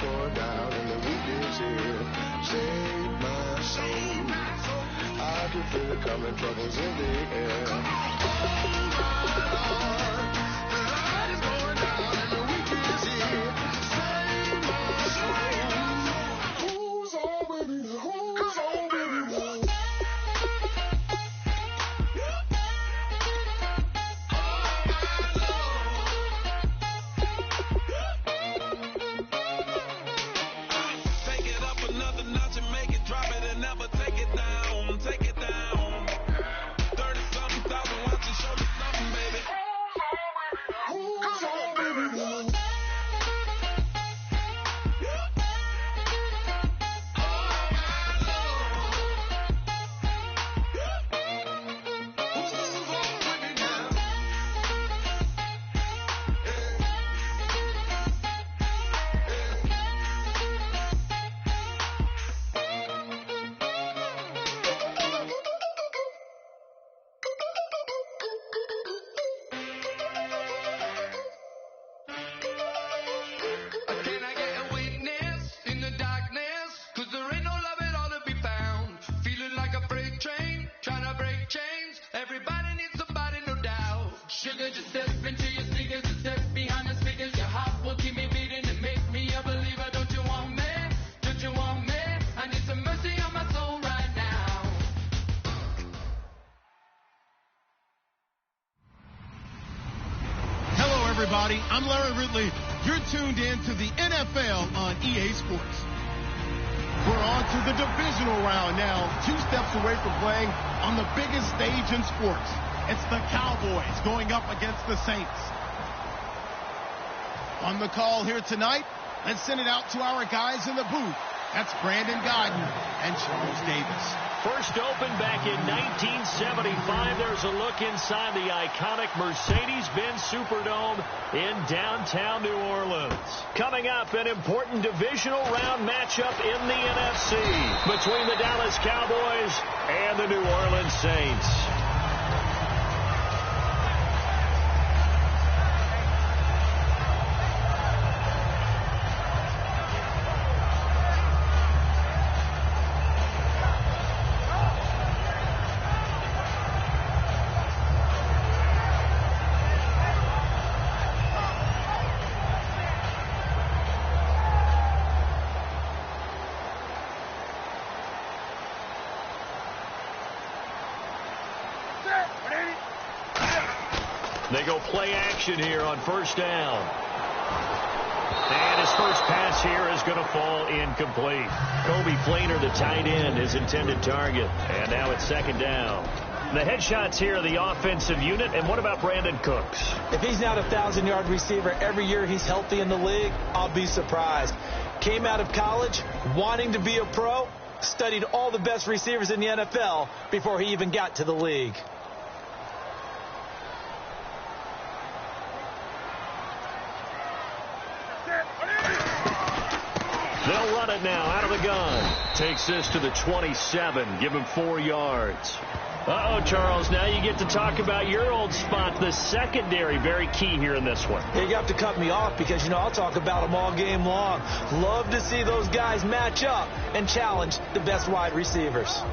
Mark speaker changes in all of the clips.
Speaker 1: going down and the week is here. Save my soul. I can feel it coming, troubles in the air. Oh my Lord, the light is going down and the week is here. Save my soul. Who's on with me? Who's on with me?
Speaker 2: Everybody, I'm Larry Ridley. You're tuned in to the NFL on EA Sports. We're on to the divisional round now, 2 steps away from playing on the biggest stage in sports. It's the Cowboys going up against the Saints. On the call here tonight, let's send it out to our guys in the booth. That's Brandon Godden and Charles Davis.
Speaker 3: First opened back in 1975. There's a look inside the iconic Mercedes-Benz Superdome in downtown New Orleans. Coming up, an important divisional round matchup in the NFC between the Dallas Cowboys and the New Orleans Saints. They go play action here on first down. And his first pass here is going to fall incomplete. Kobe Flainer, the tight end, his intended target. And now it's second down. The headshots here of the offensive unit. And what about Brandon Cooks?
Speaker 4: If he's not a 1,000-yard receiver every year he's healthy in the league, I'll be surprised. Came out of college wanting to be a pro, studied all the best receivers in the NFL before he even got to the league.
Speaker 3: They'll run it now out of the gun. Takes this to the 27. Give him 4 yards. Uh-oh, Charles. Now you get to talk about your old spot, the secondary. Very key here in this one.
Speaker 4: You have to cut me off because, I'll talk about them all game long. Love to see those guys match up and challenge the best wide receivers.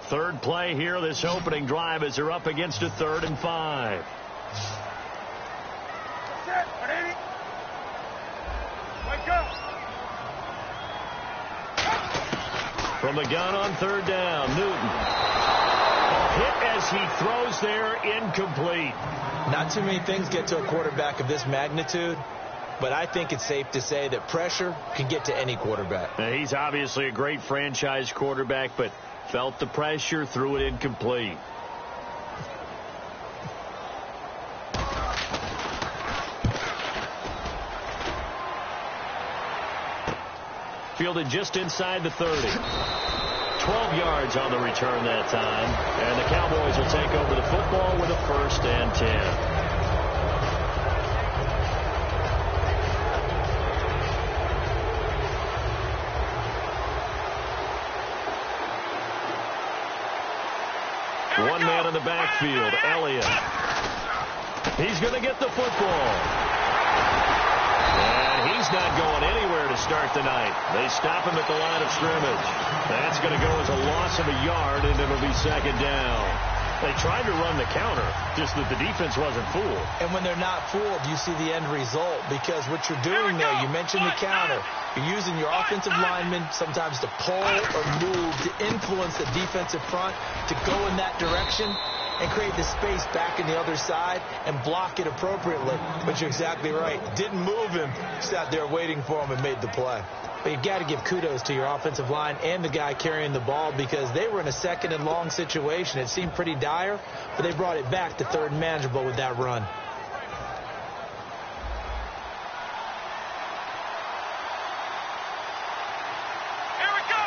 Speaker 3: Third play here, this opening drive, as they're up against a 3rd and 5. From the gun on 3rd down, Newton. Hit as he throws there, incomplete.
Speaker 4: Not too many things get to a quarterback of this magnitude, but I think it's safe to say that pressure can get to any quarterback.
Speaker 3: Now, he's obviously a great franchise quarterback, but felt the pressure, threw it incomplete. Fielded just inside the 30. 12 yards on the return that time. And the Cowboys will take over the football with a 1st and 10. One man in the backfield, Elliott. He's going to get the football. And he's not going anywhere to start the night. They stop him at the line of scrimmage. That's going to go as a loss of a yard, and it'll be second down. They tried to run the counter, just that the defense wasn't fooled. And when they're not fooled, you see the end result, because what you're doing there, you mentioned the counter. You're using your offensive linemen sometimes to pull or move to influence the defensive front to go in that direction and create the space back in the other side and block it appropriately. But you're exactly right. Didn't move him, sat there waiting for him and made the play. But you've got to give kudos to your offensive line and the guy carrying the ball, because they were in a second and long situation. It seemed pretty dire, but they brought it back to third and manageable with that run.
Speaker 5: Here we go.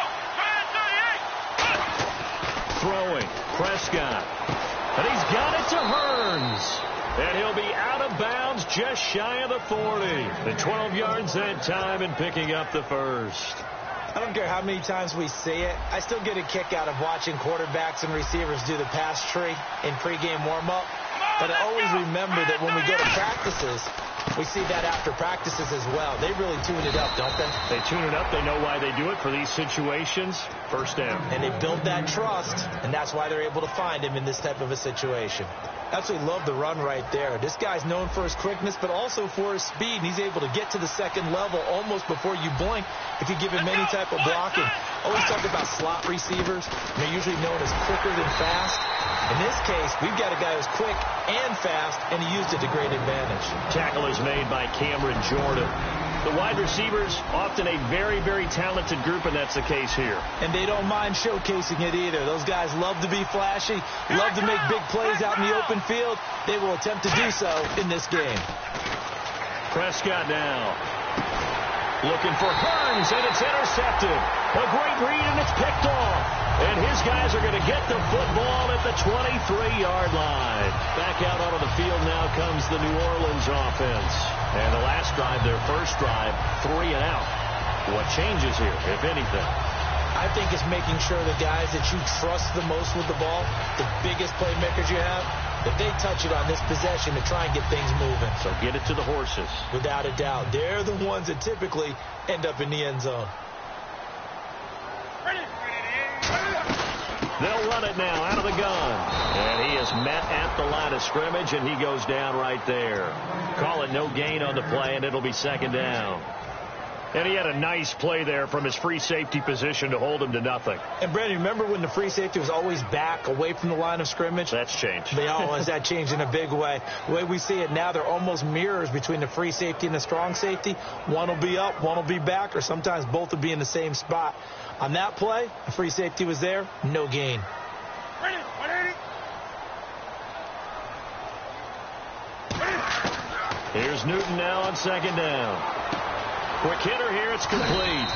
Speaker 3: Throwing, Prescott. And he's got it to Hearns. And he'll be out of bounds just shy of the 40. The 12 yards that time and picking up the first.
Speaker 4: I don't care how many times we see it. I still get a kick out of watching quarterbacks and receivers do the pass tree in pregame warm-up. But I always remember that when we go to practices, we see that after practices as well. They really tune it up, don't they?
Speaker 3: They tune it up. They know why they do it for these situations. First down.
Speaker 4: And they build that trust, and that's why they're able to find him in this type of a situation. Absolutely love the run right there. This guy's known for his quickness, but also for his speed. And he's able to get to the second level almost before you blink if you give him any type of blocking. Always talk about slot receivers. They're usually known as quicker than fast. In this case, we've got a guy who's quick and fast, and he used it to great advantage.
Speaker 3: Tackle is made by Cameron Jordan. The wide receivers, often a very, very talented group, and that's the case here.
Speaker 4: And they don't mind showcasing it either. Those guys love to be flashy, love to make big plays out in the open field. They will attempt to do so in this game.
Speaker 3: Prescott now. Looking for Hearns, and it's intercepted. A great read, and it's picked off. And his guys are going to get the football at the 23-yard line. Back out onto the field now comes the New Orleans offense. And the last drive, their first drive, 3 and out. What changes here, if anything?
Speaker 4: I think it's making sure the guys that you trust the most with the ball, the biggest playmakers you have, that they touch it on this possession to try and get things moving.
Speaker 3: So get it to the horses.
Speaker 4: Without a doubt. They're the ones that typically end up in the end zone.
Speaker 3: They'll run it now out of the gun. And he is met at the line of scrimmage, and he goes down right there. Call it no gain on the play, and it'll be second down. And he had a nice play there from his free safety position to hold him to nothing.
Speaker 4: And, Brandon, remember when the free safety was always back away from the line of scrimmage?
Speaker 3: That's changed.
Speaker 4: That changed in a big way. The way we see it now, they're almost mirrors between the free safety and the strong safety. One will be up, one will be back, or sometimes both will be in the same spot. On that play, the free safety was there, no gain.
Speaker 3: Here's Newton now on second down. Quick hitter here, it's complete.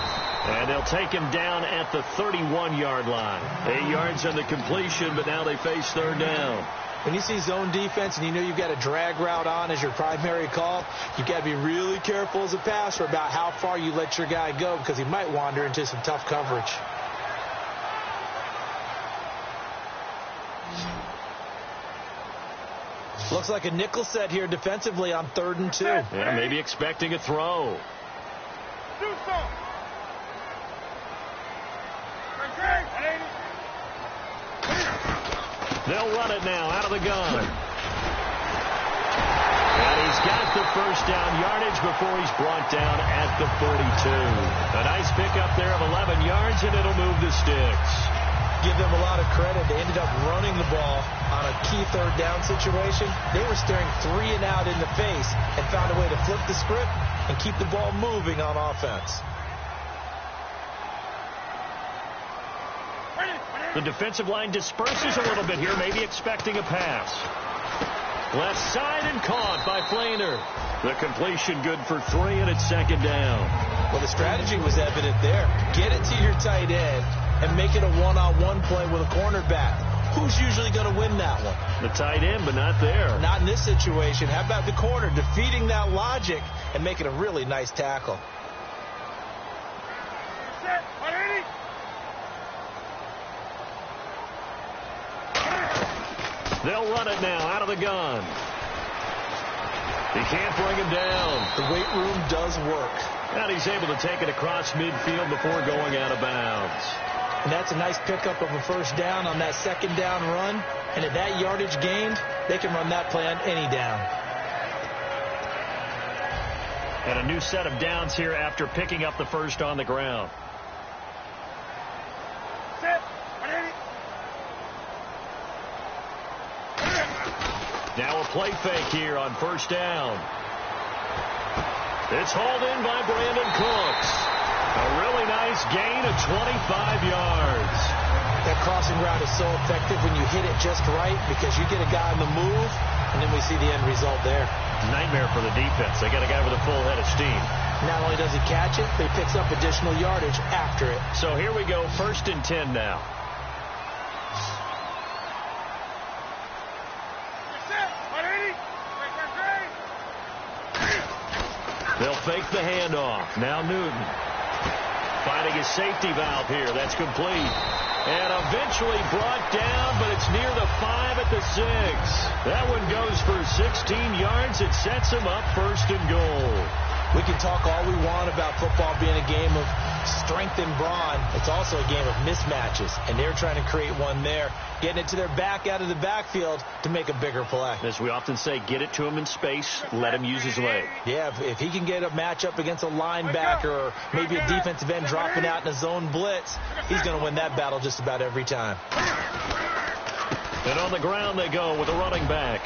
Speaker 3: And they'll take him down at the 31-yard line. 8 yards on the completion, but now they face third down.
Speaker 4: When you see zone defense and you know you've got a drag route on as your primary call, you've got to be really careful as a passer about how far you let your guy go, because he might wander into some tough coverage. Looks like a nickel set here defensively on 3rd and 2.
Speaker 3: Yeah, maybe expecting a throw. They'll run it now out of the gun. And he's got the first down yardage before he's brought down at the 42. A nice pickup there of 11 yards, and it'll move the sticks.
Speaker 4: Give them a lot of credit. They ended up running the ball on a key third down situation. They were staring 3 and out in the face and found a way to flip the script and keep the ball moving on offense.
Speaker 3: The defensive line disperses a little bit here, maybe expecting a pass. Left side and caught by Flainer. The completion good for 3, and it's second down.
Speaker 4: Well, the strategy was evident there. Get it to your tight end and make it a one-on-one play with a cornerback. Who's usually going to win that one?
Speaker 3: The tight end, but not there.
Speaker 4: Not in this situation. How about the corner defeating that logic and making a really nice tackle?
Speaker 3: They'll run it now out of the gun. He can't bring him down.
Speaker 4: The weight room does work.
Speaker 3: And he's able to take it across midfield before going out of bounds.
Speaker 4: And that's a nice pickup of a first down on that second down run. And at that yardage gained, they can run that play on any down.
Speaker 3: And a new set of downs here after picking up the first on the ground. Now a play fake here on first down. It's hauled in by Brandon Cooks. A really nice gain of 25 yards.
Speaker 4: That crossing route is so effective when you hit it just right because you get a guy on the move, and then we see the end result there.
Speaker 3: Nightmare for the defense. They got a guy with a full head of steam.
Speaker 4: Not only does he catch it, but he picks up additional yardage after it.
Speaker 3: So here we go, 1st and 10 now. They'll fake the handoff. Now Newton finding his safety valve here. That's complete. And eventually brought down, but it's near the 5 at the 6. That one goes for 16 yards. It sets him up 1st and goal.
Speaker 4: We can talk all we want about football being a game of strength and brawn. It's also a game of mismatches, and they're trying to create one there, getting it to their back out of the backfield to make a bigger play.
Speaker 3: As we often say, get it to him in space, let him use his leg.
Speaker 4: Yeah, if he can get a matchup against a linebacker or maybe a defensive end dropping out in a zone blitz, he's going to win that battle just about every time.
Speaker 3: And on the ground they go with a running back.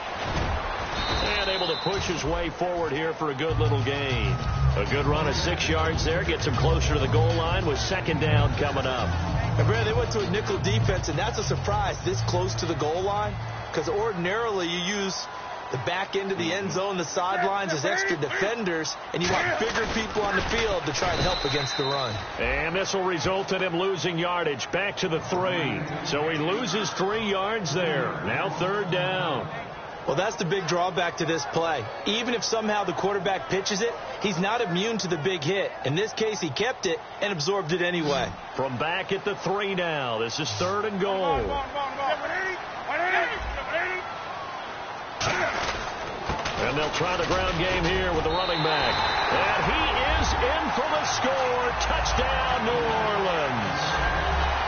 Speaker 3: And able to push his way forward here for a good little gain. A good run of 6 yards there. Gets him closer to the goal line with 2nd down coming up.
Speaker 4: And Brad, they went to a nickel defense, and that's a surprise this close to the goal line. Because ordinarily you use the back end of the end zone, the sidelines as extra defenders, and you want bigger people on the field to try and help against the run.
Speaker 3: And this will result in him losing yardage back to the 3. So he loses 3 yards there. Now 3rd down.
Speaker 4: Well, that's the big drawback to this play. Even if somehow the quarterback pitches it, he's not immune to the big hit. In this case, he kept it and absorbed it anyway.
Speaker 3: From back at the 3 now. This is 3rd and goal. And they'll try the ground game here with the running back. And he is in for the score. Touchdown, New Orleans.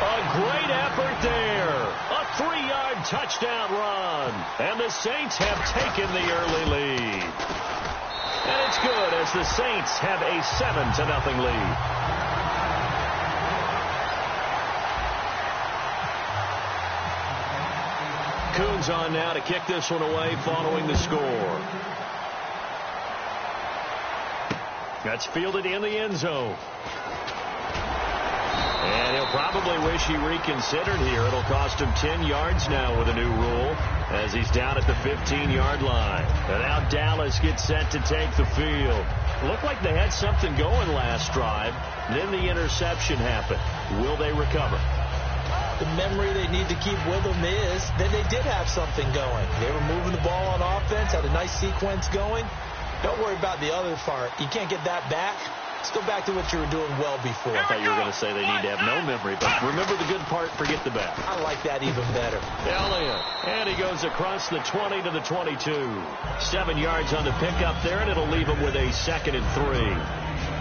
Speaker 3: A great effort there. A 3-yard touchdown run. And the Saints have taken the early lead. And it's good as the Saints have a 7-0 lead. Coons on now to kick this one away following the score. That's fielded in the end zone. And he'll probably wish he reconsidered here. It'll cost him 10 yards now with a new rule as he's down at the 15-yard line. And now Dallas gets set to take the field. Looked like they had something going last drive. Then the interception happened. Will they recover?
Speaker 4: The memory they need to keep with them is that they did have something going. They were moving the ball on offense, had a nice sequence going. Don't worry about the other part. You can't get that back. Let's go back to what you were doing well before.
Speaker 3: I thought you were going to say they need to have no memory, but remember the good part, forget the bad.
Speaker 4: I like that even better.
Speaker 3: Elliott, and he goes across the 20 to the 22. 7 yards on the pickup there, and it'll leave him with a 2nd and 3.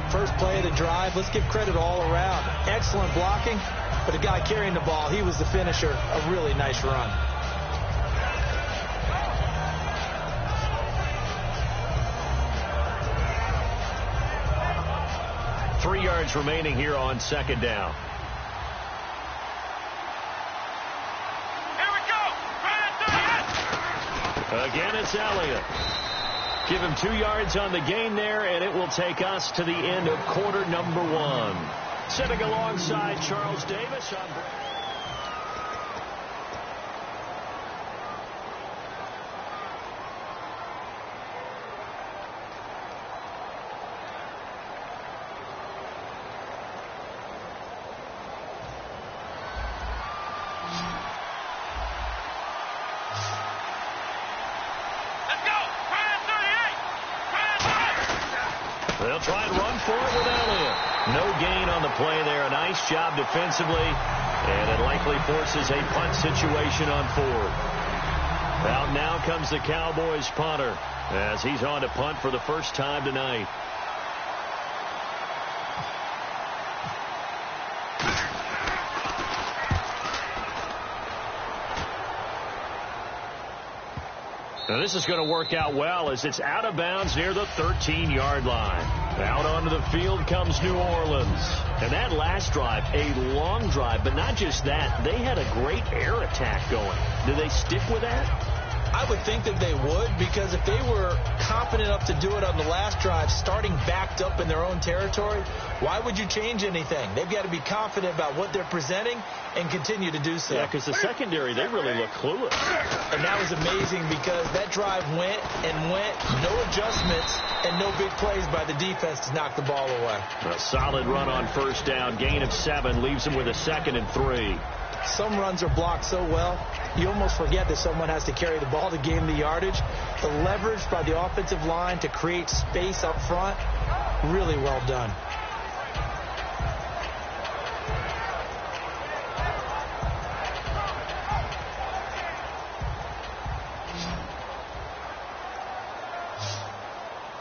Speaker 4: First play of the drive, let's give credit all around. Excellent blocking, but the guy carrying the ball, he was the finisher. A really nice run.
Speaker 3: Three yards remaining here on 2nd down.
Speaker 5: Here we go.
Speaker 3: Again, it's Elliott. Give him 2 yards on the gain there, and it will take us to the end of quarter number 1. Sitting alongside Charles Davis on... They'll try and run for it with Elliott. No gain on the play there. A nice job defensively. And it likely forces a punt situation on 4th. Out now comes the Cowboys punter as he's on to punt for the first time tonight. Now this is going to work out well as it's out of bounds near the 13-yard line. Out onto the field comes New Orleans. And that last drive, a long drive, but not just that. They had a great air attack going. Do they stick with that?
Speaker 4: I would think that they would, because if they were confident enough to do it on the last drive, starting backed up in their own territory, why would you change anything? They've got to be confident about what they're presenting and continue to do so.
Speaker 3: Yeah, because the secondary, they really look clueless.
Speaker 4: And that was amazing because that drive went and went, no adjustments, and no big plays by the defense to knock the ball away.
Speaker 3: A solid run on first down, gain of 7, leaves them with a 2nd and 3.
Speaker 4: Some runs are blocked so well, you almost forget that someone has to carry the ball to gain the yardage. The leverage by the offensive line to create space up front, really well done.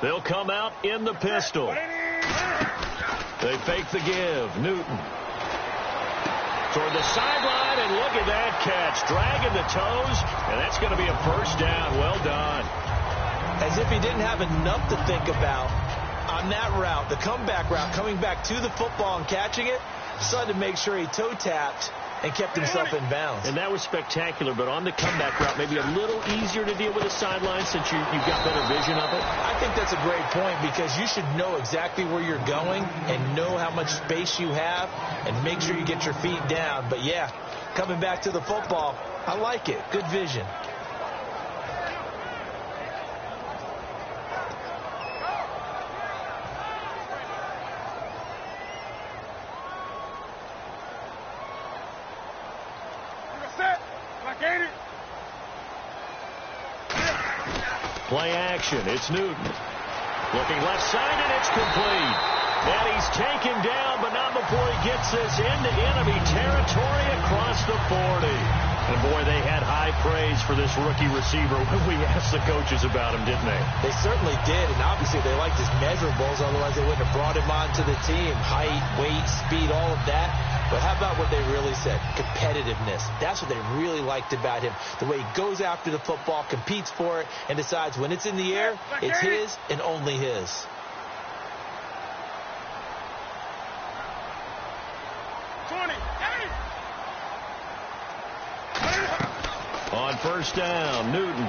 Speaker 3: They'll come out in the pistol. They fake the give. Newton. Toward the sideline, and look at that catch. Dragging the toes, and that's going to be a first down. Well done.
Speaker 4: As if he didn't have enough to think about on that route, the comeback route, coming back to the football and catching it, decided to make sure he toe-tapped and kept himself in bounds.
Speaker 3: And that was spectacular, but on the comeback route, maybe a little easier to deal with the sideline since you've got better vision of it.
Speaker 4: I think that's a great point because you should know exactly where you're going and know how much space you have and make sure you get your feet down. But, yeah, coming back to the football, I like it. Good vision.
Speaker 3: Play action. It's Newton. Looking left side, and it's complete. And he's taken down, but not before he gets this into enemy territory across the 40. And, boy, they had high praise for this rookie receiver when we asked the coaches about him, didn't they?
Speaker 4: They certainly did, and obviously they liked his measurables. Otherwise, they wouldn't have brought him onto the team. Height, weight, speed, all of that. But how about what they really said? Competitiveness. That's what they really liked about him. The way he goes after the football, competes for it, and decides when it's in the air, it's his and only his.
Speaker 3: On first down, Newton.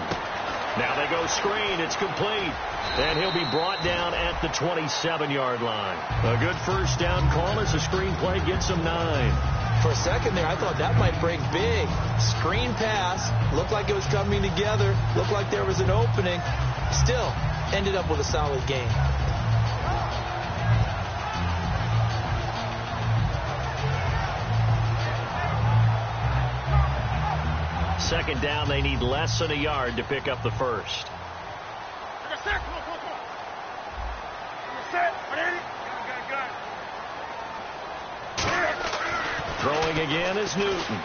Speaker 3: Now they go screen. It's complete. And he'll be brought down at the 27-yard line. A good first down call as the screen play gets him 9.
Speaker 4: For a second there, I thought that might break big. Screen pass. Looked like it was coming together. Looked like there was an opening. Still, ended up with a solid gain.
Speaker 3: Second down, they need less than a yard to pick up the first. Throwing again is Newton.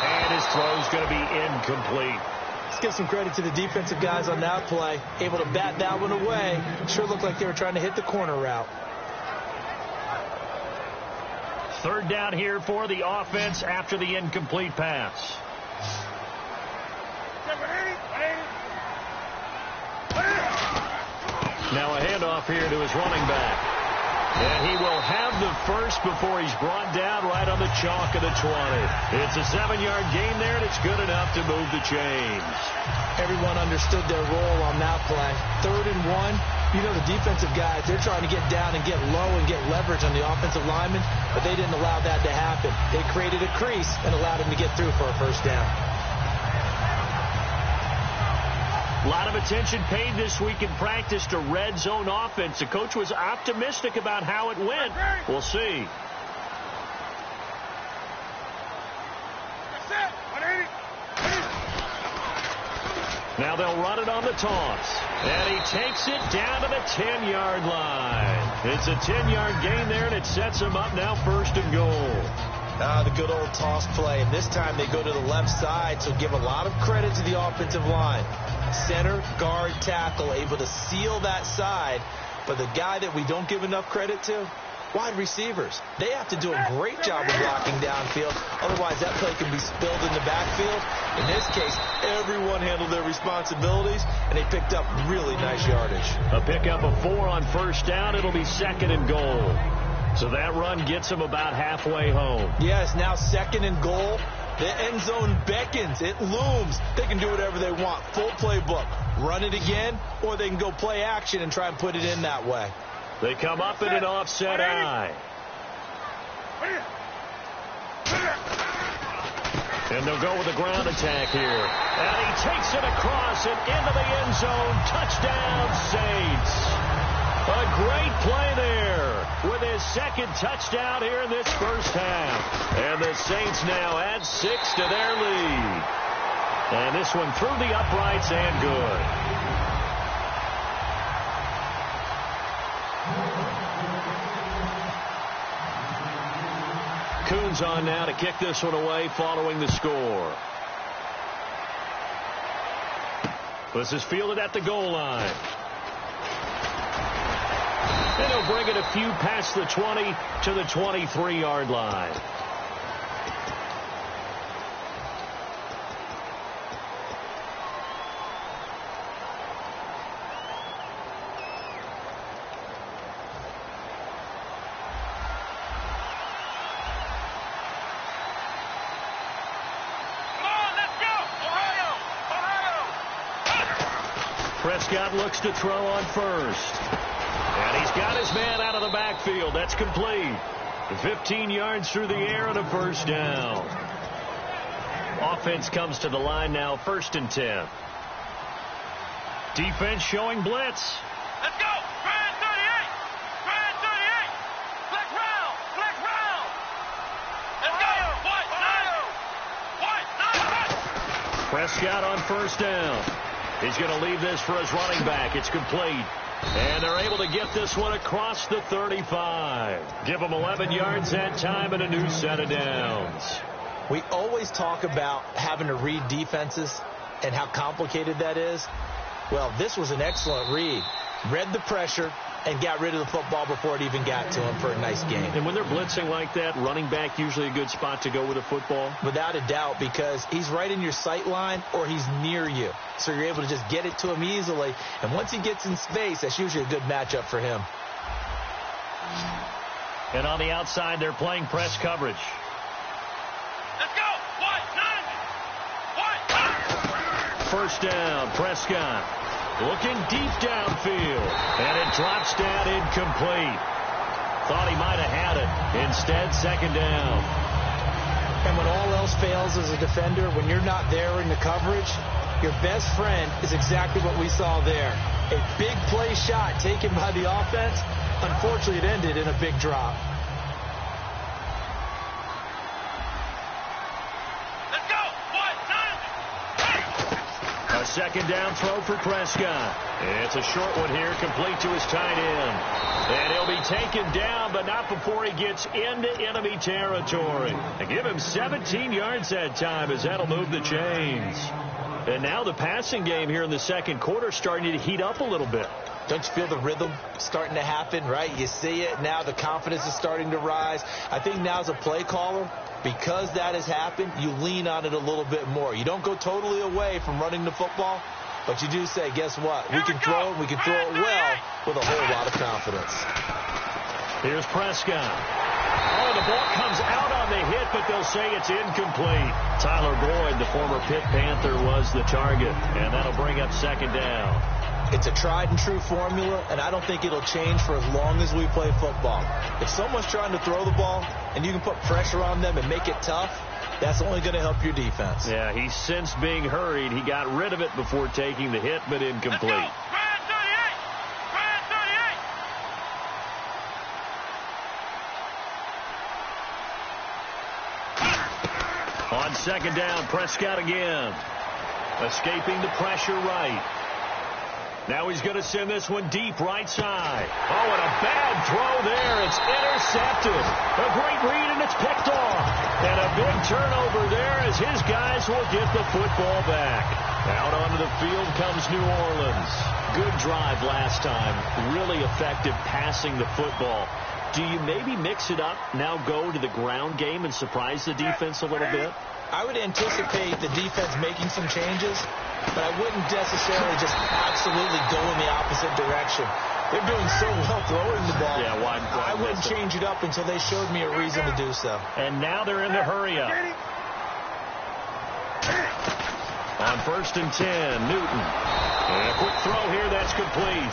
Speaker 3: And his throw's going to be incomplete.
Speaker 4: Let's give some credit to the defensive guys on that play. Able to bat that one away. Sure looked like they were trying to hit the corner route.
Speaker 3: Third down here for the offense after the incomplete pass. Now a handoff here to his running back. And he will have the first before he's brought down right on the chalk of the 20. It's a 7-yard gain there, and it's good enough to move the chains.
Speaker 4: Everyone understood their role on that play. 3rd and 1. You know the defensive guys, they're trying to get down and get low and get leverage on the offensive linemen, but they didn't allow that to happen. They created a crease and allowed him to get through for a first down.
Speaker 3: A lot of attention paid this week in practice to red zone offense. The coach was optimistic about how it went. We'll see. Now they'll run it on the toss. And he takes it down to the 10-yard line. It's a 10-yard gain there, and it sets him up now 1st and goal.
Speaker 4: The good old toss play. And this time they go to the left side, so give a lot of credit to the offensive line. Center, guard, tackle, able to seal that side. But the guy that we don't give enough credit to, wide receivers. They have to do a great job of blocking downfield. Otherwise, that play can be spilled in the backfield. In this case, everyone handled their responsibilities, and they picked up really nice yardage.
Speaker 3: A pickup of 4 on first down. It'll be 2nd and goal. So that run gets them about halfway home.
Speaker 4: Yes, now 2nd and goal. The end zone beckons. It looms. They can do whatever they want. Full playbook. Run it again, or they can go play action and try and put it in that way.
Speaker 3: They come up in an offset eye. And they'll go with a ground attack here. And he takes it across and into the end zone. Touchdown, Saints. A great play there with his 2nd touchdown here in this first half. And the Saints now add 6 to their lead. And this one through the uprights and good. Coons on now to kick this one away following the score. This is fielded at the goal line. And he'll bring it a few past the 20 to the 23-yard line. Prescott looks to throw on first. And he's got his man out of the backfield. That's complete. 15 yards through the air and a first down. Offense comes to the line now, 1st and 10. Defense showing blitz.
Speaker 5: Let's go. Grand 38. Grand 38. Flex round. Flex round. Let's go. What?
Speaker 3: Prescott on first down. He's going to leave this for his running back. It's complete. And they're able to get this one across the 35. Give them 11 yards that time and a new set of downs.
Speaker 4: We always talk about having to read defenses and how complicated that is. Well, this was an excellent read. Read the pressure and got rid of the football before it even got to him for a nice game.
Speaker 3: And when they're blitzing like that, running back usually a good spot to go with a football?
Speaker 4: Without a doubt, because he's right in your sight line or he's near you. So you're able to just get it to him easily. And once he gets in space, that's usually a good matchup for him.
Speaker 3: And on the outside, they're playing press coverage.
Speaker 5: Let's go. What?
Speaker 3: First down, Prescott. Looking deep downfield. And it drops down incomplete. Thought he might have had it. Instead, 2nd down.
Speaker 4: And when all else fails as a defender, when you're not there in the coverage, your best friend is exactly what we saw there. A big play shot taken by the offense. Unfortunately, it ended in a big drop.
Speaker 5: Let's go. What?
Speaker 3: A 2nd down throw for Prescott. It's a short one here, complete to his tight end. And he'll be taken down, but not before he gets into enemy territory. And give him 17 yards that time, as that'll move the chains. And now the passing game here in the 2nd quarter starting to heat up a little bit.
Speaker 4: Don't you feel the rhythm starting to happen, right? You see it. Now the confidence is starting to rise. I think now as a play caller, because that has happened, you lean on it a little bit more. You don't go totally away from running the football, but you do say, guess what? We can throw it. We can throw it well with a whole lot of confidence.
Speaker 3: Here's Prescott. Oh, the ball comes out on the hit, but they'll say it's incomplete. Tyler Boyd, the former Pitt Panther, was the target, and that'll bring up 2nd down.
Speaker 4: It's a tried-and-true formula, and I don't think it'll change for as long as we play football. If someone's trying to throw the ball and you can put pressure on them and make it tough, that's only going to help your defense.
Speaker 3: Yeah, he sensed being hurried. He got rid of it before taking the hit, but incomplete. On 2nd down, Prescott again. Escaping the pressure right. Now he's going to send this one deep right side. Oh, and a bad throw there. It's intercepted. A great read, and it's picked off. And a big turnover there as his guys will get the football back. Out onto the field comes New Orleans. Good drive last time. Really effective passing the football. Do you maybe mix it up, now go to the ground game and surprise the defense a little bit?
Speaker 4: I would anticipate the defense making some changes, but I wouldn't necessarily just absolutely go in the opposite direction. They're doing so well throwing the ball.
Speaker 3: Yeah, why
Speaker 4: I wouldn't change it up until they showed me a reason to do so.
Speaker 3: And now they're in the hurry up. On 1st and 10, Newton. And a quick throw here, that's complete.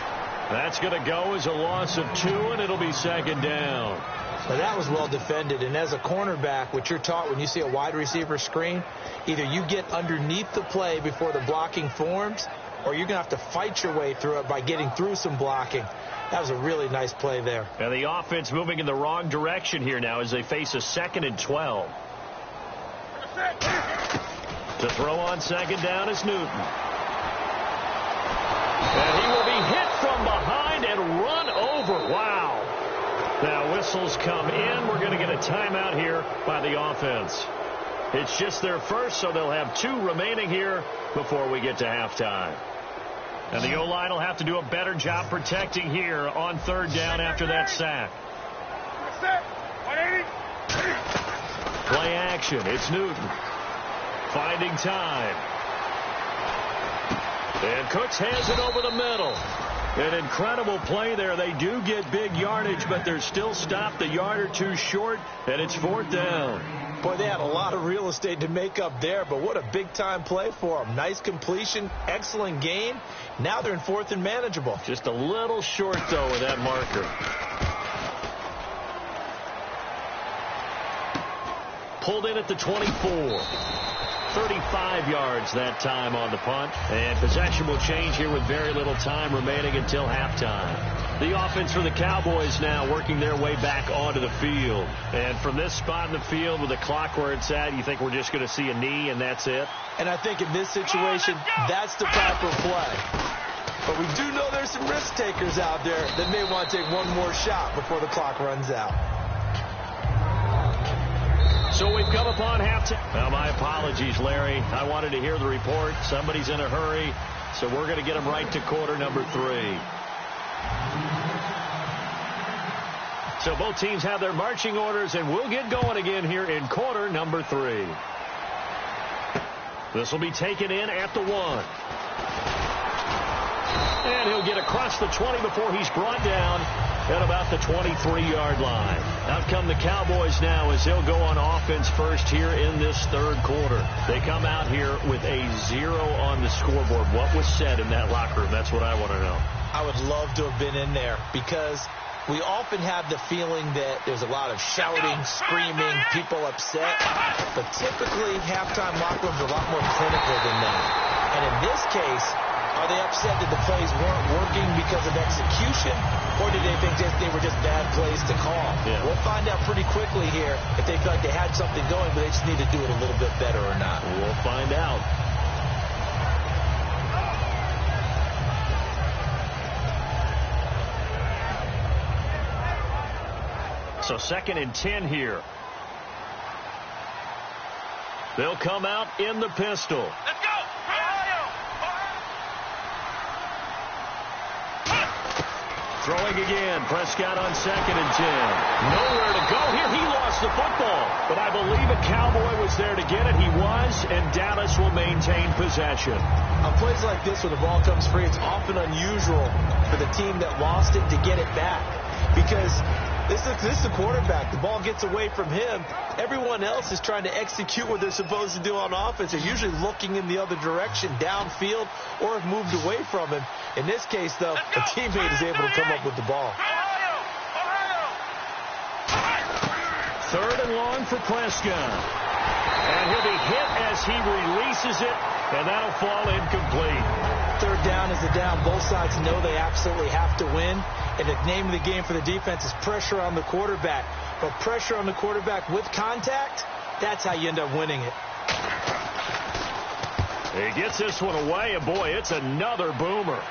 Speaker 3: That's going to go as a loss of 2, and it'll be 2nd down.
Speaker 4: Well, that was well defended, and as a cornerback, what you're taught when you see a wide receiver screen, either you get underneath the play before the blocking forms, or you're going to have to fight your way through it by getting through some blocking. That was a really nice play there.
Speaker 3: And the offense moving in the wrong direction here now as they face a 2nd and 12. To throw on 2nd down is Newton. And he will be hit from behind and run over. Wow. Now whistles come in. We're going to get a timeout here by the offense. It's just their first, so they'll have 2 remaining here before we get to halftime. And the O-line will have to do a better job protecting here on 3rd down after that sack. Play action. It's Newton. Finding time. And Cooks has it over the middle. An incredible play there. They do get big yardage, but they're still stopped a yard or 2 short, and it's 4th down.
Speaker 4: Boy, they had a lot of real estate to make up there, but what a big-time play for them. Nice completion, excellent gain. Now they're in 4th and manageable.
Speaker 3: Just a little short, though, with that marker. Pulled in at the 24. 35 yards that time on the punt. And possession will change here with very little time remaining until halftime. The offense for the Cowboys now working their way back onto the field. And from this spot in the field with the clock where it's at, you think we're just going to see a knee and that's it?
Speaker 4: And I think in this situation, that's the proper play. But we do know there's some risk takers out there that may want to take one more shot before the clock runs out.
Speaker 3: So we've come upon halftime. Well, my apologies, Larry. I wanted to hear the report. Somebody's in a hurry, so we're going to get them right to quarter number 3. So both teams have their marching orders, and we'll get going again here in quarter number 3. This will be taken in at the 1. And he'll get across the 20 before he's brought down at about the 23-yard line. Out come the Cowboys now as they'll go on offense first here in this 3rd quarter. They come out here with a 0 on the scoreboard. What was said in that locker room? That's what I want to know.
Speaker 4: I would love to have been in there because we often have the feeling that there's a lot of shouting, screaming, people upset. But typically, halftime locker rooms are a lot more clinical than that. And in this case, are they upset that the plays weren't working because of execution, or did they think they were just bad plays to call?
Speaker 3: Yeah. We'll
Speaker 4: find out pretty quickly here if they feel like they had something going, but they just need to do it a little bit better or not.
Speaker 3: We'll find out. So 2nd and 10 here. They'll come out in the pistol.
Speaker 5: Let's go!
Speaker 3: Throwing again. Prescott on 2nd and 10. Nowhere to go here. He lost the football. But I believe a Cowboy was there to get it. He was, and Dallas will maintain possession.
Speaker 4: On plays like this where the ball comes free, it's often unusual for the team that lost it to get it back. Because this is the quarterback. The ball gets away from him. Everyone else is trying to execute what they're supposed to do on offense. They're usually looking in the other direction, downfield, or have moved away from him. In this case, though, a teammate is able to come up with the ball.
Speaker 3: 3rd and long for Prescott. And he'll be hit as he releases it, and that'll fall incomplete.
Speaker 4: 3rd down is a down. Both sides know they absolutely have to win. And the name of the game for the defense is pressure on the quarterback. But pressure on the quarterback with contact, that's how you end up winning it.
Speaker 3: He gets this one away, and boy, it's another boomer.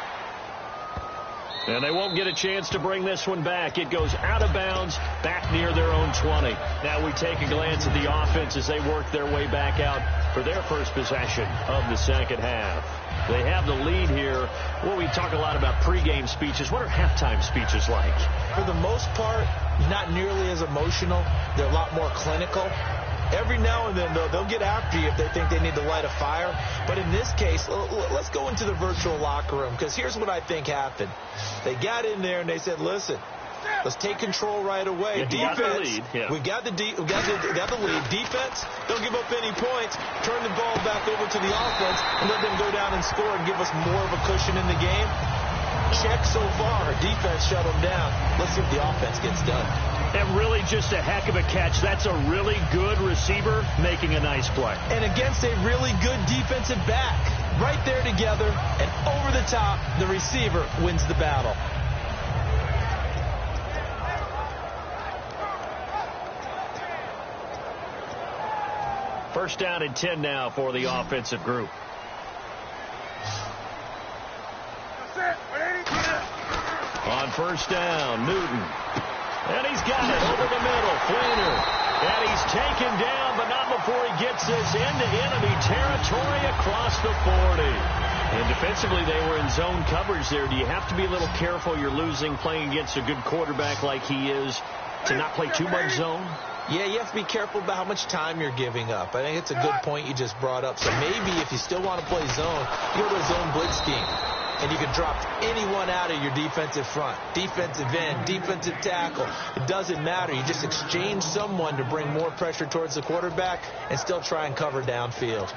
Speaker 3: And they won't get a chance to bring this one back. It goes out of bounds, back near their own 20. Now we take a glance at the offense as they work their way back out for their first possession of the second half. They have the lead here. Well, we talk a lot about pregame speeches. What are halftime speeches like?
Speaker 4: For the most part, not nearly as emotional. They're a lot more clinical. Every now and then, though, they'll get after you if they think they need to light a fire. But in this case, let's go into the virtual locker room, because here's what I think happened. They got in there and they said, listen, let's take control right away.
Speaker 3: Yeah,
Speaker 4: Defense,
Speaker 3: we
Speaker 4: got the lead. Defense, don't give up any points. Turn the ball back over to the offense and let them go down and score and give us more of a cushion in the game. Check so far. Defense shut them down. Let's see if the offense gets done.
Speaker 3: And really just a heck of a catch. That's a really good receiver making a nice play.
Speaker 4: And against a really good defensive back. Right there together and over the top, the receiver wins the battle.
Speaker 3: First down and 10 now for the offensive group. On first down, Newton. And he's got it over the middle. Flanner. And he's taken down, but not before he gets this into enemy territory across the 40. And defensively, they were in zone coverage there. Do you have to be a little careful? You're losing playing against a good quarterback like he is to not play too much zone?
Speaker 4: Yeah, you have to be careful about how much time you're giving up. I think it's a good point you just brought up. So maybe if you still want to play zone, you go to a zone blitz scheme. And you can drop anyone out of your defensive front, defensive end, defensive tackle. It doesn't matter. You just exchange someone to bring more pressure towards the quarterback and still try and cover downfield.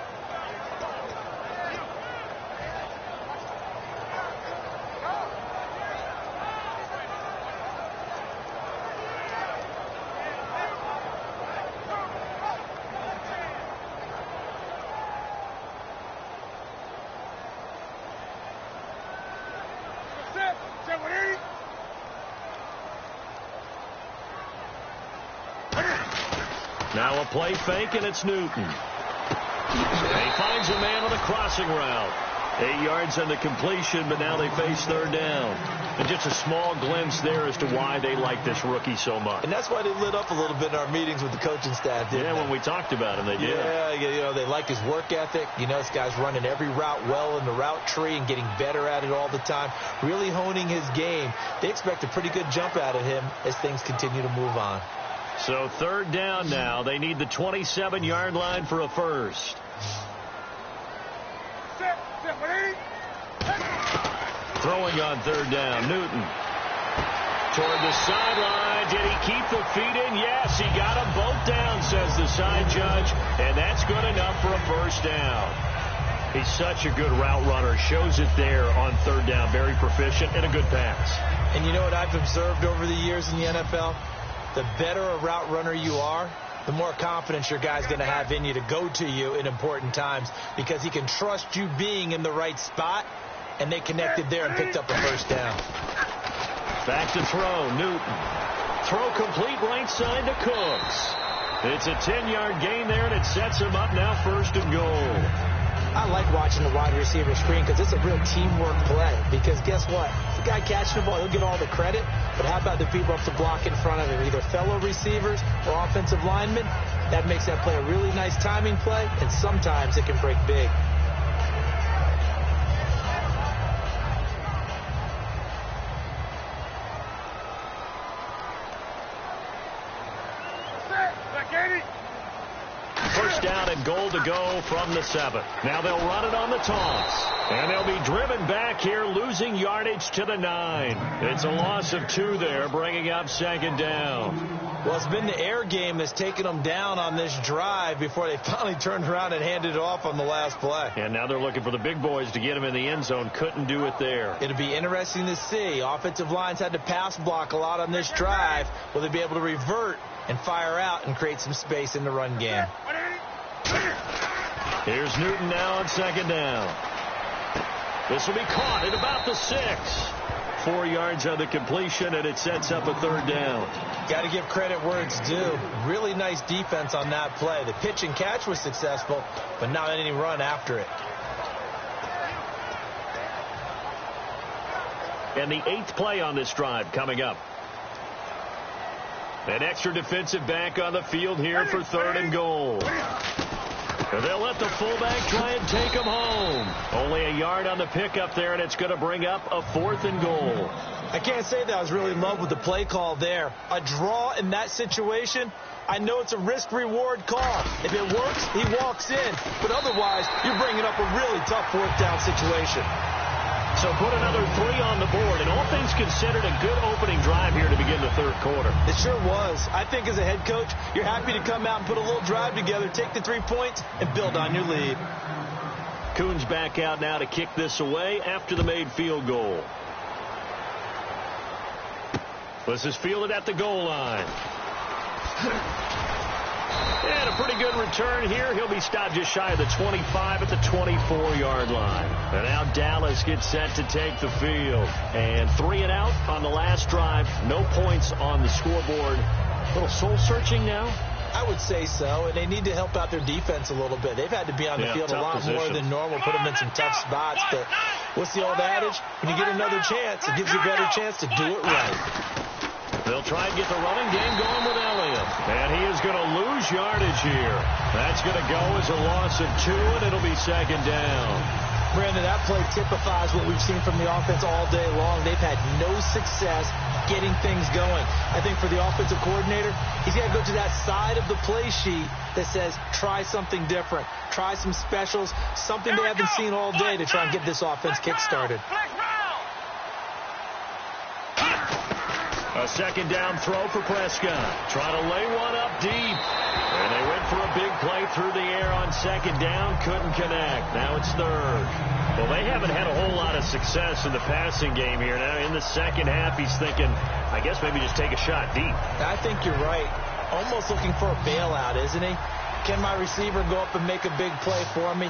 Speaker 3: Now a play fake, and it's Newton. And he finds a man on the crossing route. 8 yards on the completion, but now they face third down. And just a small glimpse there as to why they like this rookie so much.
Speaker 4: And that's why they lit up a little bit in our meetings with the coaching staff, didn't they?
Speaker 3: When we talked about him, they did.
Speaker 4: Yeah, you know, they like his work ethic. You know, this guy's running every route well in the route tree and getting better at it all the time, really honing his game. They expect a pretty good jump out of him as things continue to move on.
Speaker 3: So third down now. They need the 27-yard line for a first. Throwing on third down, Newton. Toward the sideline. Did he keep the feet in? Yes, he got them both down, says the side judge. And that's good enough for a first down. He's such a good route runner. Shows it there on third down. Very proficient and a good pass.
Speaker 4: And you know what I've observed over the years in the NFL? The better a route runner you are, the more confidence your guy's going to have in you to go to you in important times, because he can trust you being in the right spot, and they connected there and picked up a first down.
Speaker 3: Back to throw, Newton. Throw complete right side to Cooks. It's a 10-yard gain there, and it sets him up now first and goal.
Speaker 4: I like watching the wide receiver screen because it's a real teamwork play. Because guess what? The guy catching the ball, he'll get all the credit. But how about the people up the block in front of him, either fellow receivers or offensive linemen? That makes that play a really nice timing play, and sometimes it can break big.
Speaker 3: First down and goal to go from the 7. Now they'll run it on the toss. And they'll be driven back here, losing yardage to the 9. It's a loss of 2 there, bringing up second down.
Speaker 4: Well, it's been the air game that's taken them down on this drive before they finally turned around and handed it off on the last play.
Speaker 3: And now they're looking for the big boys to get him in the end zone. Couldn't do it there.
Speaker 4: It'll be interesting to see. Offensive lines had to pass block a lot on this drive. Will they be able to revert and fire out and create some space in the run game?
Speaker 3: Here's Newton now on second down. This will be caught at about the 6. 4 yards on the completion, and it sets up a third down.
Speaker 4: Got to give credit where it's due. Really nice defense on that play. The pitch and catch was successful, but not any run after it.
Speaker 3: And the 8th play on this drive coming up. An extra defensive back on the field here for 3rd and goal. They'll let the fullback try and take him home. Only a yard on the pickup there, and it's going to bring up a 4th and goal.
Speaker 4: I can't say that I was really in love with the play call there. A draw in that situation, I know it's a risk-reward call. If it works, he walks in. But otherwise, you're bringing up a really tough 4th down situation.
Speaker 3: So put another 3 on the board, and all things considered, a good opening drive here to begin the 3rd quarter.
Speaker 4: It sure was. I think as a head coach, you're happy to come out and put a little drive together, take the 3 points, and build on your lead.
Speaker 3: Coons back out now to kick this away after the made field goal. This is fielded at the goal line. And a pretty good return here. He'll be stopped just shy of the 25 at the 24-yard line. And now Dallas gets set to take the field. And 3 and out on the last drive. No points on the scoreboard. A little soul-searching now?
Speaker 4: I would say so, and they need to help out their defense a little bit. They've had to be on the field a lot more than normal, put them in some tough spots. But what's the old adage? When you get another chance, it gives you a better chance to do it right.
Speaker 3: They'll try and get the running game going with Elliott. And he is going to lose yardage here. That's going to go as a loss of 2, and it'll be 2nd down.
Speaker 4: Brandon, that play typifies what we've seen from the offense all day long. They've had no success getting things going. I think for the offensive coordinator, he's got to go to that side of the play sheet that says try something different. Try some specials, something they haven't seen all day to try and get this offense kick-started.
Speaker 3: A 2nd down throw for Prescott. Trying to lay one up deep. And they went for a big play through the air on 2nd down. Couldn't connect. Now it's 3rd. Well, they haven't had a whole lot of success in the passing game here. Now in the second half, he's thinking, I guess maybe just take a shot deep.
Speaker 4: I think you're right. Almost looking for a bailout, isn't he? Can my receiver go up and make a big play for me?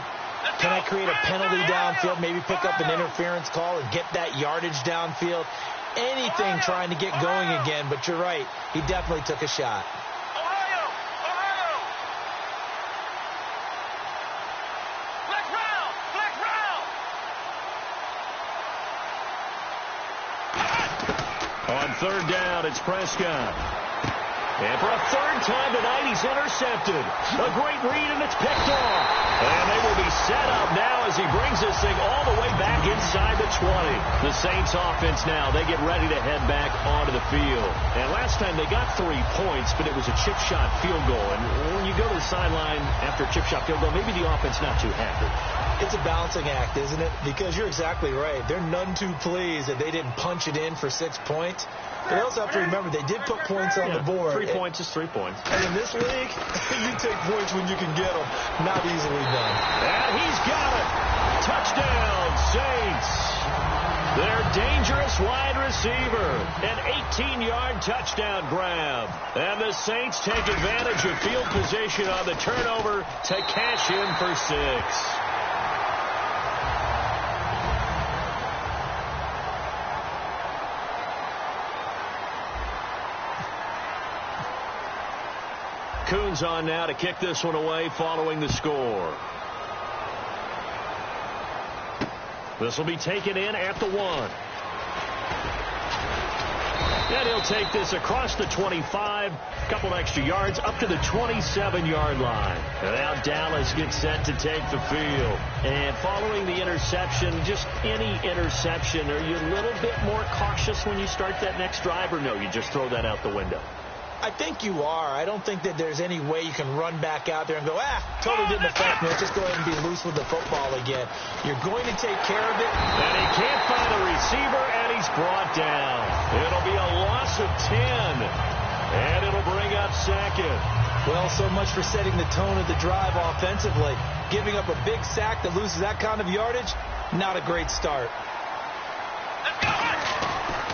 Speaker 4: Can I create a penalty downfield, maybe pick up an interference call and get that yardage downfield? Anything trying to get going again, but you're right. He definitely took a shot.
Speaker 3: On 3rd down, it's Prescott. And for a 3rd time tonight, he's intercepted. A great read, and it's picked off. And they will be set up now as he brings this thing all the way back inside the 20. The Saints offense now, they get ready to head back onto the field. And last time they got 3 points, but it was a chip shot field goal. And when you go to the sideline after a chip shot field goal, maybe the offense not too happy.
Speaker 4: It's a balancing act, isn't it? Because you're exactly right. They're none too pleased that they didn't punch it in for 6 points. But they also have to remember they did put points on the board.
Speaker 3: 3 points is 3 points.
Speaker 4: And in this league, you take points when you can get them. Not easily done.
Speaker 3: And he's got it. Touchdown, Saints. Their dangerous wide receiver. An 18-yard touchdown grab. And the Saints take advantage of field position on the turnover to cash in for 6. Coons on now to kick this one away following the score. This will be taken in at the 1. And he'll take this across the 25, a couple extra yards, up to the 27-yard line. And now Dallas gets set to take the field. And following the interception, just any interception, are you a little bit more cautious when you start that next drive, or no, you just throw that out the window?
Speaker 4: I think you are. I don't think that there's any way you can run back out there and go, totally didn't affect me. Let's just go ahead and be loose with the football again. You're going to take care of it.
Speaker 3: And he can't find a receiver, and he's brought down. It'll be a loss of 10, and it'll bring up 2nd.
Speaker 4: Well, so much for setting the tone of the drive offensively. Giving up a big sack that loses that kind of yardage, not a great start.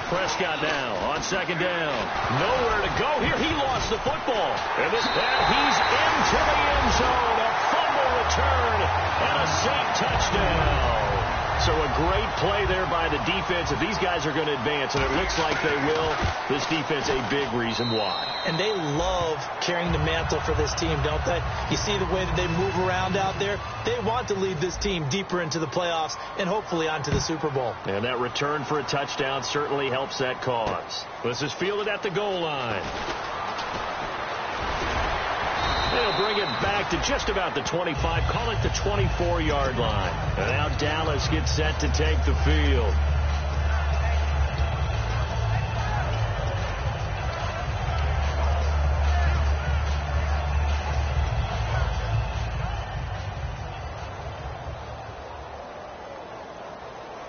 Speaker 3: Prescott now on 2nd down. Nowhere to go here. He lost the football. And he's into the end zone. A fumble return and a Saint touchdown. So a great play there by the defense. If these guys are going to advance, and it looks like they will, this defense a big reason why.
Speaker 4: And they love carrying the mantle for this team, don't they? You see the way that they move around out there? They want to lead this team deeper into the playoffs and hopefully onto the Super Bowl.
Speaker 3: And that return for a touchdown certainly helps that cause. This is fielded at the goal line. They'll bring it back to just about the 25, call it the 24-yard line. And now Dallas gets set to take the field.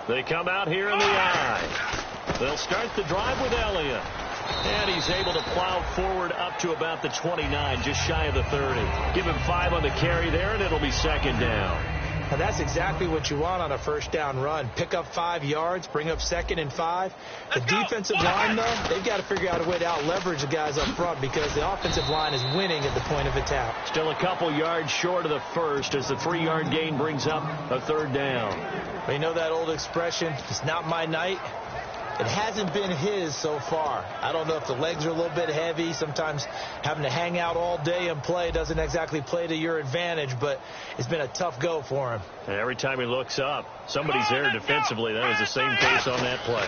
Speaker 3: They come out here in the I. They'll start the drive with Elliott. And he's able to plow forward up to about the 29, just shy of the 30. Give him 5 on the carry there, and it'll be second down.
Speaker 4: Now that's exactly what you want on a first down run. Pick up 5 yards, bring up 2nd and 5. The defensive line, though, they've got to figure out a way to out-leverage the guys up front because the offensive line is winning at the point of attack.
Speaker 3: Still a couple yards short of the first as the 3-yard gain brings up a 3rd down.
Speaker 4: But you know that old expression, it's not my night. It hasn't been his so far. I don't know if the legs are a little bit heavy. Sometimes having to hang out all day and play doesn't exactly play to your advantage, but it's been a tough go for him.
Speaker 3: And every time he looks up, somebody's there defensively. That was the same case on that play.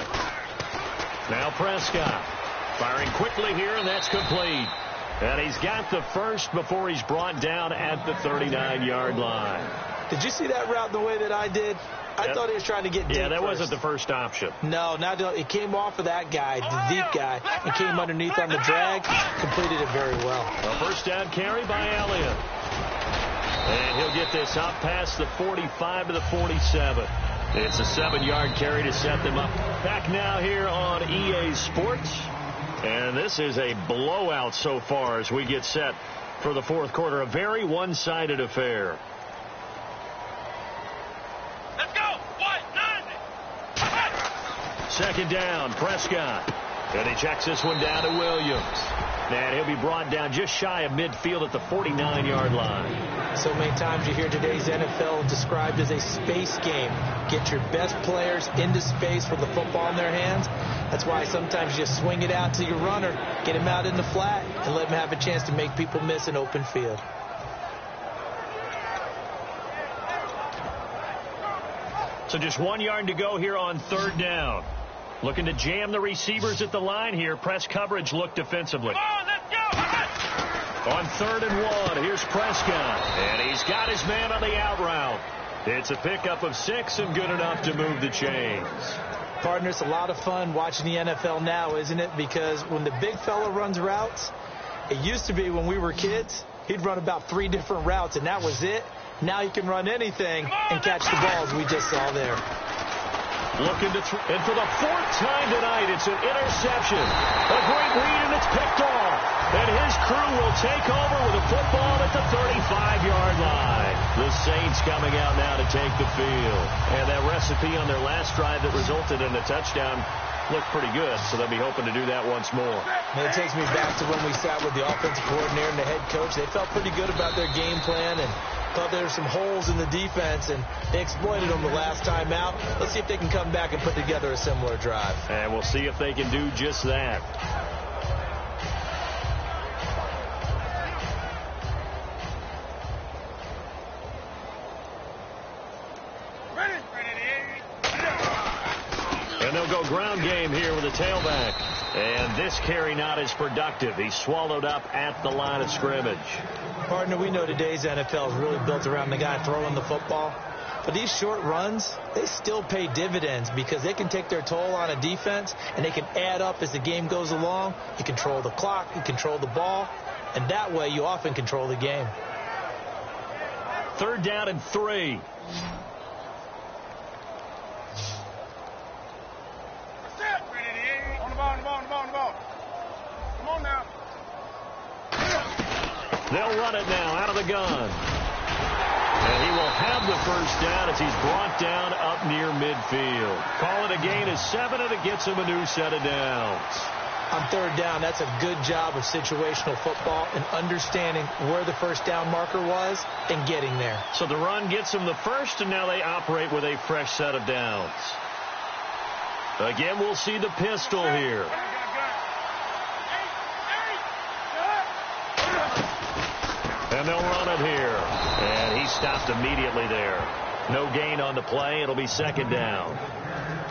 Speaker 3: Now Prescott firing quickly here, and that's complete. And he's got the first before he's brought down at the 39-yard line.
Speaker 4: Did you see that route the way that I did? I thought he was trying to get deep.
Speaker 3: Yeah, that wasn't the first option.
Speaker 4: No, it came off of that guy, the deep guy, and came underneath on the drag. Completed it very well.
Speaker 3: A first down carry by Elliott. And he'll get this up past the 45 to the 47. It's a 7-yard carry to set them up. Back now here on EA Sports. And this is a blowout so far as we get set for the 4th quarter. A very one-sided affair. Second down, Prescott. And he checks this one down to Williams. And he'll be brought down just shy of midfield at the 49-yard line.
Speaker 4: So many times you hear today's NFL described as a space game. Get your best players into space with the football in their hands. That's why sometimes you just swing it out to your runner, get him out in the flat, and let him have a chance to make people miss an open field.
Speaker 3: So just 1 yard to go here on 3rd down. Looking to jam the receivers at the line here. Press coverage look defensively.
Speaker 5: Come on, let's go.
Speaker 3: On 3rd and 1, here's Prescott. And he's got his man on the out route. It's a pickup of 6 and good enough to move the chains.
Speaker 4: Partner, it's a lot of fun watching the NFL now, isn't it? Because when the big fella runs routes, it used to be when we were kids, he'd run about 3 different routes, and that was it. Now he can run anything and catch the balls we just saw there.
Speaker 3: Looking to and for the 4th time tonight, it's an interception. A great read, and it's picked off. And his crew will take over with a football at the 35-yard line. The Saints coming out now to take the field. And that recipe on their last drive that resulted in a touchdown looked pretty good, so they'll be hoping to do that once more.
Speaker 4: And it takes me back to when we sat with the offensive coordinator and the head coach. They felt pretty good about their game plan and thought there were some holes in the defense, and they exploited them the last time out. Let's see if they can come back and put together a similar drive.
Speaker 3: And we'll see if they can do just that. And they'll go ground game here with a tailback. And this carry not as productive. He's swallowed up at the line of scrimmage.
Speaker 4: Partner, we know today's NFL is really built around the guy throwing the football. But these short runs, they still pay dividends because they can take their toll on a defense, and they can add up as the game goes along. You control the clock, you control the ball, and that way you often control the game.
Speaker 3: 3rd down and 3.
Speaker 5: Come on now.
Speaker 3: They'll run it now out of the gun. And he will have the first down as he's brought down up near midfield. Call it a gain of 7, and it gets him a new set of downs.
Speaker 4: On third down, that's a good job of situational football and understanding where the first down marker was and getting there.
Speaker 3: So the run gets them the first, and now they operate with a fresh set of downs. Again, we'll see the pistol here. And they'll run it here. And he stopped immediately there. No gain on the play. It'll be second down.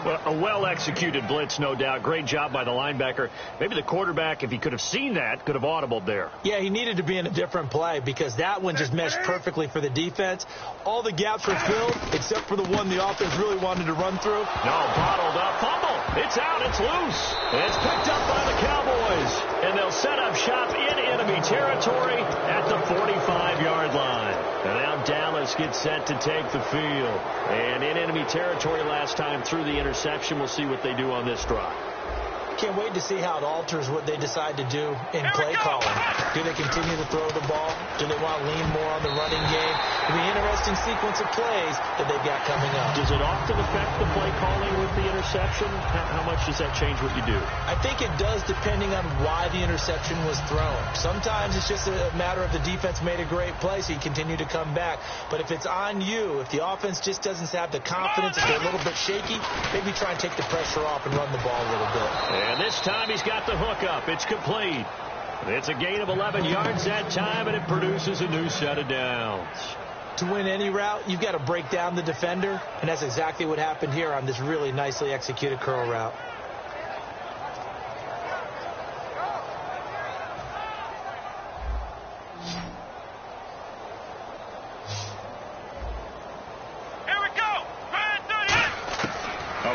Speaker 3: Well, a well-executed blitz, no doubt. Great job by the linebacker. Maybe the quarterback, if he could have seen that, could have audibled there.
Speaker 4: Yeah, he needed to be in a different play because that one just meshed perfectly for the defense. All the gaps were filled except for the one the offense really wanted to run through.
Speaker 3: No, bottled up. Fumble. It's out. It's loose. It's picked up by the Cowboys. And they'll set up shop in enemy territory at the 45-yard line. And now Dallas gets set to take the field. And in enemy territory last time through the interception. We'll see what they do on this drive.
Speaker 4: Can't wait to see how it alters what they decide to do in play calling. Do they continue to throw the ball? Do they want to lean more on the running game? It'll be an interesting sequence of plays that they've got coming up.
Speaker 3: Does it often affect the play calling with the interception? How much does that change what you do?
Speaker 4: I think it does depending on why the interception was thrown. Sometimes it's just a matter of the defense made a great play, so you continue to come back. But if it's on you, if the offense just doesn't have the confidence, if they're a little bit shaky, maybe try and take the pressure off and run the ball a little bit.
Speaker 3: And this time he's got the hook up. It's complete. It's a gain of 11 yards that time, and it produces a new set of downs.
Speaker 4: To win any route, you've got to break down the defender, and that's exactly what happened here on this really nicely executed curl route.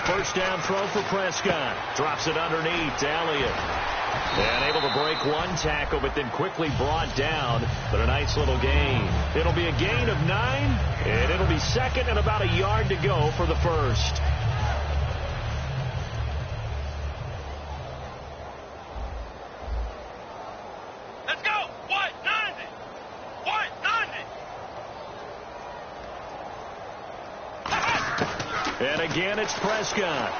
Speaker 3: First down throw for Prescott. Drops it underneath to Elliott. And able to break one tackle, but then quickly brought down. But a nice little gain. It'll be a gain of 9, and it'll be second and about a yard to go for the first.
Speaker 5: Let's go. What? 90. What? 90.
Speaker 3: And again, it's Prescott.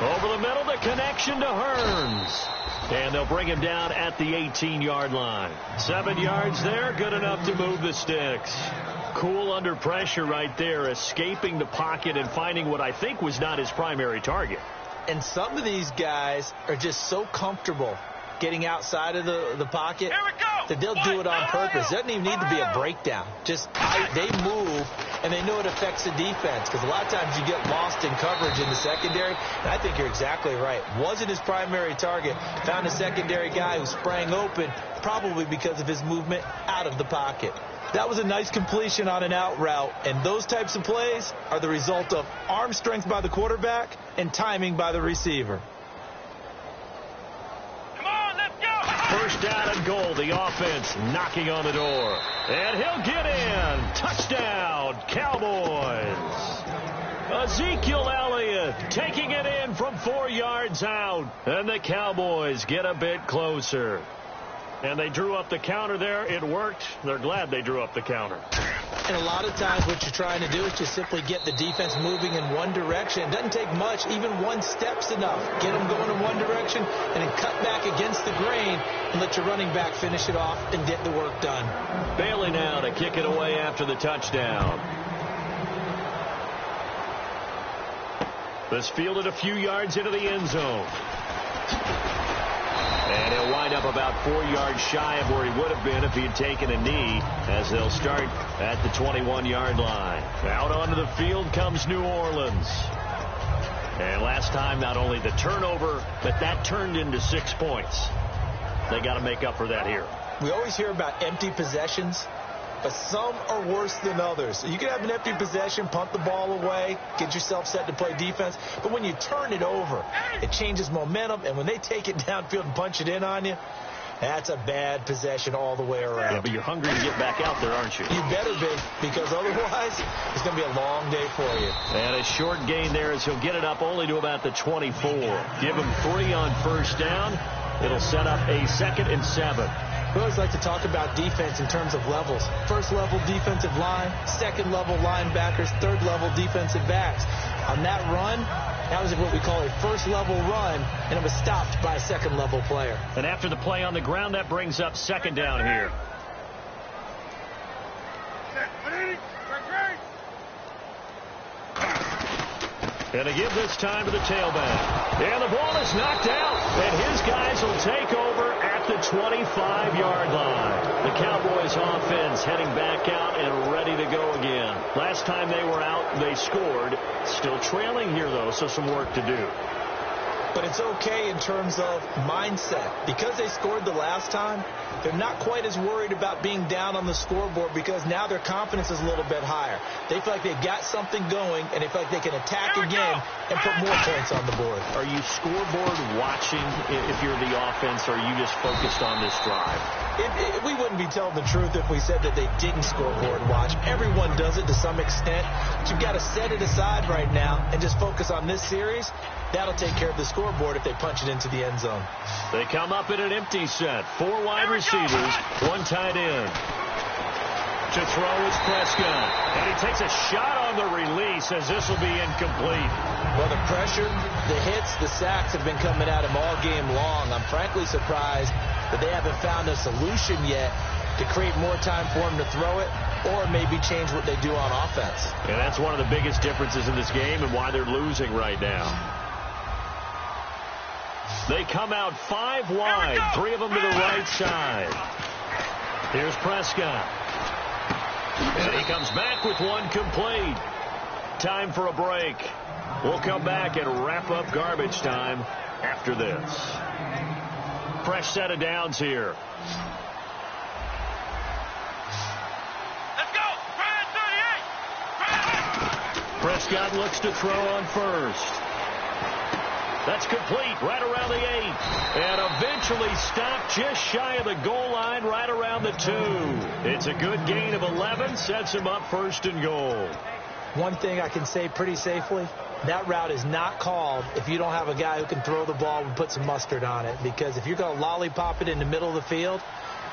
Speaker 3: Over the middle, the connection to Hearns. And they'll bring him down at the 18-yard line. 7 yards there, good enough to move the sticks. Cool under pressure right there, escaping the pocket and finding what I think was not his primary target.
Speaker 4: And some of these guys are just so comfortable getting outside of the pocket that they'll do it on purpose. It doesn't even need to be a breakdown. Just they move, and they know it affects the defense because a lot of times you get lost in coverage in the secondary. And I think you're exactly right. Wasn't his primary target. Found a secondary guy who sprang open probably because of his movement out of the pocket. That was a nice completion on an out route, and those types of plays are the result of arm strength by the quarterback and timing by the receiver.
Speaker 3: First down and goal. The offense knocking on the door. And he'll get in. Touchdown, Cowboys. Ezekiel Elliott taking it in from 4 yards out. And the Cowboys get a bit closer. And they drew up the counter there. It worked. They're glad they drew up the counter.
Speaker 4: And a lot of times what you're trying to do is just simply get the defense moving in one direction. It doesn't take much. Even one step's enough. Get them going in one direction and then cut back against the grain and let your running back finish it off and get the work done.
Speaker 3: Bailey now to kick it away after the touchdown. This fielded a few yards into the end zone. And he'll wind up about 4 yards shy of where he would have been if he had taken a knee, as they'll start at the 21-yard line. Out onto the field comes New Orleans. And last time, not only the turnover, but that turned into 6 points. They got to make up for that here.
Speaker 4: We always hear about empty possessions, but some are worse than others. You can have an empty possession, punt the ball away, get yourself set to play defense. But when you turn it over, it changes momentum. And when they take it downfield and punch it in on you, that's a bad possession all the way around.
Speaker 3: Yeah, but you're hungry to get back out there, aren't you?
Speaker 4: You better be, because otherwise it's going to be a long day for you.
Speaker 3: And a short gain there as he'll get it up only to about the 24. Give him 3 on first down. It'll set up a 2nd and 7.
Speaker 4: We always like to talk about defense in terms of levels. First level defensive line, second level linebackers, third level defensive backs. On that run, That was what we call a first-level run, and it was stopped by a second-level player.
Speaker 3: And after the play on the ground, that brings up second down here. And to give this time to the tailback. And the ball is knocked out. And his guys will take over at the 25-yard line. The Cowboys offense heading back out and ready to go again. Last time they were out, they scored. Still trailing here, though, so some work to do.
Speaker 4: But it's okay in terms of mindset. Because they scored the last time, they're not quite as worried about being down on the scoreboard because now their confidence is a little bit higher. They feel like they've got something going, and they feel like they can attack again and put more points on the board.
Speaker 3: Are you scoreboard watching if you're the offense, or are you just focused on this drive?
Speaker 4: We wouldn't be telling the truth if we said that they didn't scoreboard watch. Everyone does it to some extent. But you've got to set it aside right now and just focus on this series. That'll take care of the scoreboard if they punch it into the end zone.
Speaker 3: They come up in an empty set. 4 wide receivers, 1 tight end. To throw is Prescott. And he takes a shot on the release as this will be incomplete.
Speaker 4: Well, the pressure, the hits, the sacks have been coming at him all game long. I'm frankly surprised that they haven't found a solution yet to create more time for him to throw it or maybe change what they do on offense.
Speaker 3: And that's one of the biggest differences in this game and why they're losing right now. They come out 5 wide, 3 of them to the right side. Here's Prescott. And he comes back with 1 complete. Time for a break. We'll come back and wrap up garbage time after this. Fresh set of downs here.
Speaker 5: Let's go.
Speaker 3: Prescott looks to throw on first. That's complete right around the 8. And eventually stopped just shy of the goal line right around the 2. It's a good gain of 11. Sets him up 1st and goal.
Speaker 4: One thing I can say pretty safely, that route is not called if you don't have a guy who can throw the ball and put some mustard on it. Because if you're going to lollipop it in the middle of the field,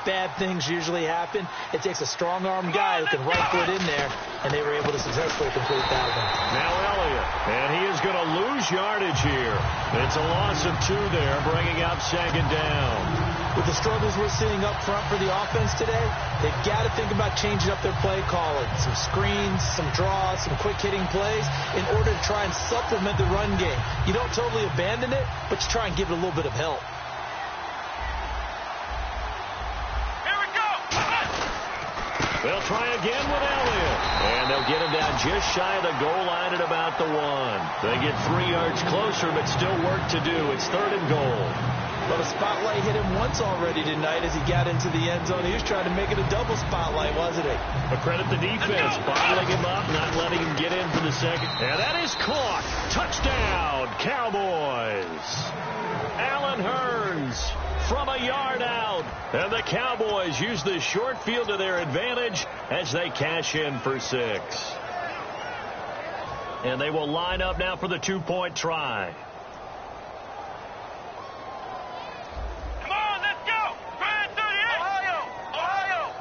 Speaker 4: bad things usually happen. It takes a strong-arm guy who can right-foot in there, and they were able to successfully complete that one.
Speaker 3: Now Elliott, and he is going to lose yardage here. It's a loss of 2 there, bringing up 2nd down.
Speaker 4: With the struggles we're seeing up front for the offense today, they've got to think about changing up their play calling. Some screens, some draws, some quick-hitting plays in order to try and supplement the run game. You don't totally abandon it, but you try and give it a little bit of help.
Speaker 3: They'll try again with Elliott. And they'll get him down just shy of the goal line at about the 1. They get 3 yards closer, but still work to do. It's 3rd and goal.
Speaker 4: Well, the spotlight hit him once already tonight as he got into the end zone. He was trying to make it a double spotlight, wasn't he?
Speaker 3: But credit the defense, bottling him up, not letting him get in for the 2nd. And that is caught. Touchdown, Cowboys. Allen Hurns from a yard out. And the Cowboys use the short field to their advantage as they cash in for 6. And they will line up now for the 2-point try.
Speaker 5: Come on, let's go. 38. Ohio.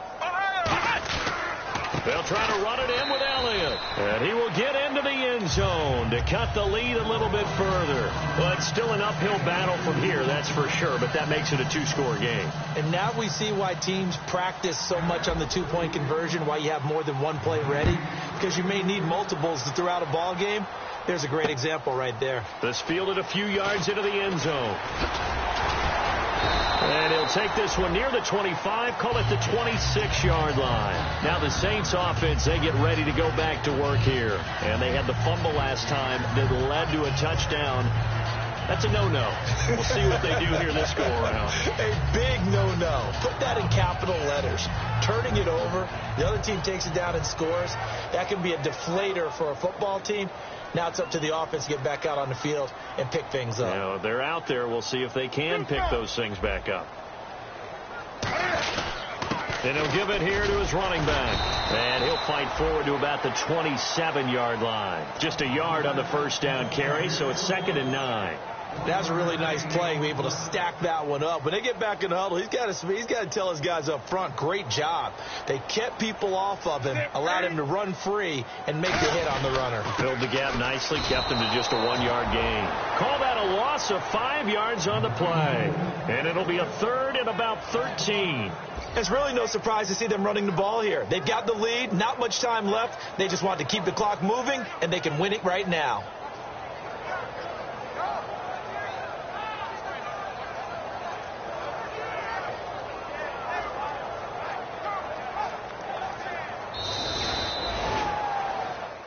Speaker 3: They'll try to run it in with Elliott. And he will get into the end zone to cut the lead a little bit further. But it's still an uphill battle from here, that's for sure. But that makes it a 2-score game.
Speaker 4: And now we see why teams practice so much on the 2-point conversion, why you have more than 1 play ready. Because you may need multiples to throw out a ball game. There's a great example right there.
Speaker 3: This fielded a few yards into the end zone. And he'll take this one near the 25, call it the 26-yard line. Now the Saints offense, they get ready to go back to work here. And they had the fumble last time that led to a touchdown. That's a no-no. We'll see what they do here this go-around.
Speaker 4: A big no-no. Put that in capital letters. Turning it over, the other team takes it down and scores. That can be a deflator for a football team. Now it's up to the offense to get back out on the field and pick things up.
Speaker 3: You know, they're out there. We'll see if they can pick those things back up. And he'll give it here to his running back. And he'll fight forward to about the 27-yard line. Just a yard on the first down carry, so it's 2nd and 9.
Speaker 4: That's a really nice play, be able to stack that one up. When they get back in the huddle, he's got to tell his guys up front, great job. They kept people off of him, allowed him to run free and make the hit on the runner.
Speaker 3: Filled the gap nicely, kept him to just a 1-yard gain. Call that a loss of 5 yards on the play. And it'll be a third and about 13.
Speaker 4: It's really no surprise to see them running the ball here. They've got the lead, not much time left. They just want to keep the clock moving, and they can win it right now.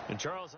Speaker 3: And Charles...